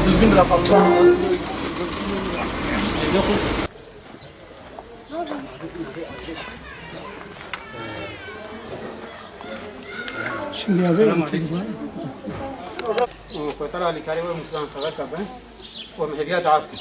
Düzgün rakamlar. Şimdi yazayım. وفترة لكاري ومسلم فذكر به ومهريات عاطفة.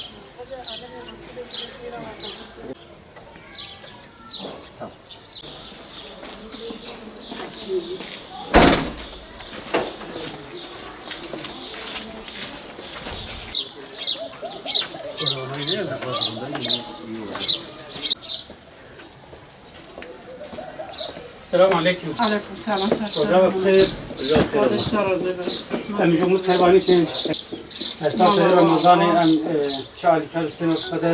السلام عليكم. عليكم السلام. وجاب بخير. هذا الشهر زبر. أم جمهور حيوانيتين. أساس رمضان أم شعر كرستنا كذا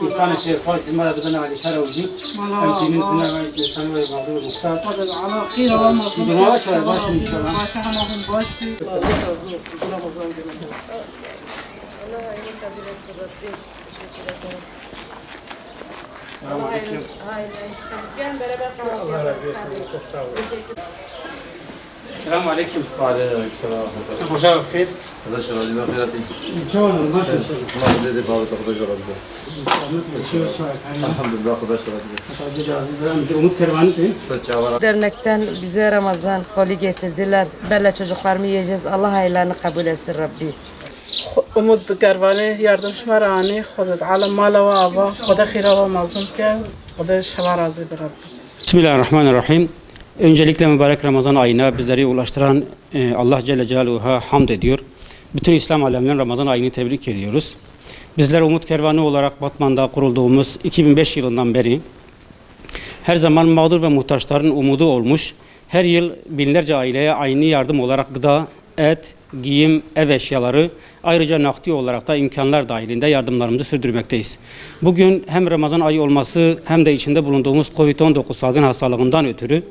إنسان شيخات ما بدنا على كروجي. أم تنين كنا إنسان ويبادر مختار. هذا على خير ومصر. جماعة شو باش إن شاء الله. ما شاء الله هم باش في. السلام عليكم. وعليكم السلام ورحمة الله. وجاب بخير. هذا شو راجل بخيرتي. إن شاء الله ما شاء الله. الله يزيد بعض تاخذ جربته. الحمد لله خذ شربته. Umut Kervanı'nın Dernekten bize Ramazan koli getirdiler. Böyle çocuklarımı yiyeceğiz. Allah hayırlarını kabul etsin Rabbi. umut kervanı yardım şmarani. Khuda alem mala ve ava. Khuda khira ve mazlum ke. Khuda şeva razı bir Rabbi. Bismillahirrahmanirrahim. Öncelikle mübarek Ramazan ayına bizleri ulaştıran Allah Celle Celaluhu'ya hamd ediyor. Bütün İslam aleminin Ramazan ayını tebrik ediyoruz. Bizler Umut Kervanı olarak Batman'da kurulduğumuz 2005 yılından beri her zaman mağdur ve muhtaçların umudu olmuş. Her yıl binlerce aileye aynı yardım olarak gıda, et, giyim, ev eşyaları, ayrıca nakdi olarak da imkanlar dahilinde yardımlarımızı sürdürmekteyiz. Bugün hem Ramazan ayı olması hem de içinde bulunduğumuz Covid-19 salgın hastalığından ötürü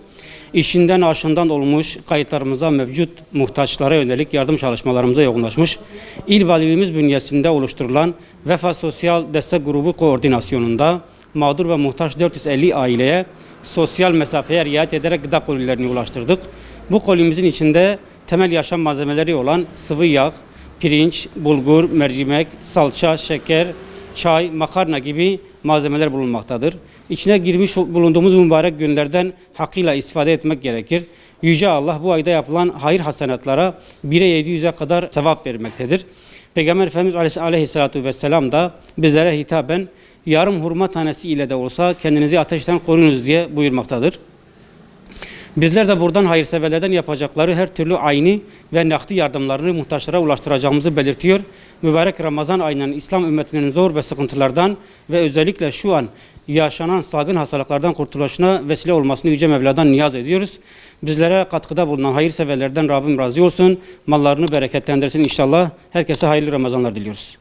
işinden aşından olmuş kayıtlarımıza mevcut muhtaçlara yönelik yardım çalışmalarımıza yoğunlaşmış. İl Valiliğimiz bünyesinde oluşturulan Vefa Sosyal Destek Grubu koordinasyonunda mağdur ve muhtaç 450 aileye sosyal mesafeye riayet ederek gıda kolilerini ulaştırdık. Bu kolimizin içinde temel yaşam malzemeleri olan sıvı yağ, pirinç, bulgur, mercimek, salça, şeker, çay, makarna gibi malzemeler bulunmaktadır. İçine girmiş bulunduğumuz mübarek günlerden hakkıyla istifade etmek gerekir. Yüce Allah bu ayda yapılan hayır hasenatlara 1'e 700'e kadar sevap vermektedir. Peygamber Efendimiz Aleyhisselatü Vesselam da bizlere hitaben yarım hurma tanesi ile de olsa kendinizi ateşten koruyunuz diye buyurmaktadır. Bizler de buradan hayırseverlerden yapacakları her türlü ayni ve nakdi yardımlarını muhtaçlara ulaştıracağımızı belirtiyor. Mübarek Ramazan ayının İslam ümmetinin zor ve sıkıntılardan ve özellikle şu an yaşanan salgın hastalıklardan kurtuluşuna vesile olmasını Yüce Mevla'dan niyaz ediyoruz. Bizlere katkıda bulunan hayırseverlerden Rabbim razı olsun. Mallarını bereketlendirsin inşallah. Herkese hayırlı Ramazanlar diliyoruz.